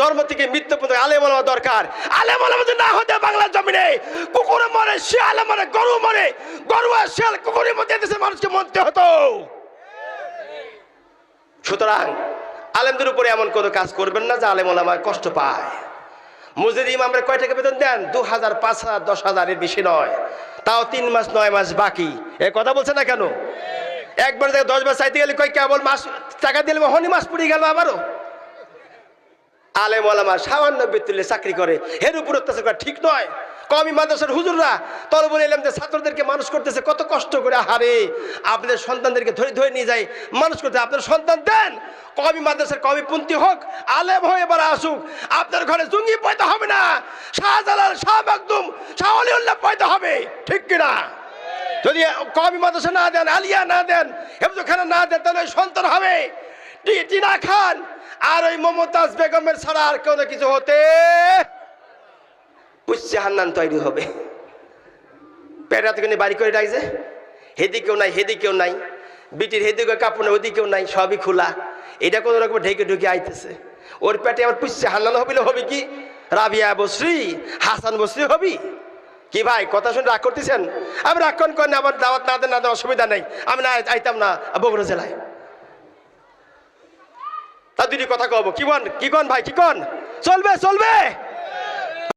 জন্ম থেকে মৃত্যু পর্যন্ত আলেম ওলামা দরকার। আলেম ওলামা যদি না হতে বাংলার জমিনে কুকুর মরে, শিয়াল মরে, গরু মরে, গরু আর শিয়াল কুকুরের মধ্যে দেশের মানুষকে মরতে হতো। সুতরাং আলেমদের উপরে এমন কোনো কাজ করবেন না যে আলেম ওলামা কষ্ট পায়। মসজিদ ইমামরা কয় টাকা বেতন দেন? 2000, 5000, 10,000 এর বেশি নয়। তাও 3 মাস 9 মাস বাকি। এ কথা বলছে না কেন? একবার 10 বার চাইতে গেলে কয় কেবল মাস টাকা দিলে হনি মাস পুড়ে গেল আবারও। আলেম ওলামা সামান্য বেতনে চাকরি করে, এর উপর অত্যাচার করা ঠিক নয়। কওমি মাদ্রাসার হুজুররা তলবুল ইলম যে ছাত্রদেরকে মানুষ করতেছে কত কষ্ট করে, হারে আপনাদের সন্তানদেরকে ধরে ধরে নিয়ে যায় মানুষ করতে। আপনার সন্তান দেন কওমি মাদ্রাসার কওমিপন্থী হোক, আলেম হয়ে এবার আসুক। আপনার ঘরে জঙ্গি পয়দা হবে না, শাহজালাল, শাহ মাকদুম, শাহ ওলিউল্লাহ পয়দা হবে, ঠিক কিনা? যদি কওমি মাদ্রাসা না দেন, আলিয়া না দেন, হেফজখানা না দেন, তাহলে সন্তান হবে টিনা খান আর ওই মমতাজ বেগমের ছাড়া আর কোনো কিছু হতে পুষ্যে হান্নান তৈরি হবে। পেটরা থেকে বাড়ি করে ডাকছে, হেদিকেও নাই হেদিকেও নাই, বিটির হেদিকে কাপড় নেই ওদিকেও নাই, সবই খোলা। এটা কোনো রকম ঢেকে ঢুকে আইতেছে। ওর পেটে আবার পুষ্যে হান্নান হবিলে হবে কি? রাবিয়া বসরি, হাসান বসরি হবি কি? ভাই কথা শুনে রাগ করতেছেন? আমি রাগ করেন, আবার দাওয়াত না দেন, না দেন, অসুবিধা নেই। আমি না আইতাম না বগুড়া জেলায়। তা দুটি কথা কব, কি কন ভাই, কি কন? চলবে চলবে।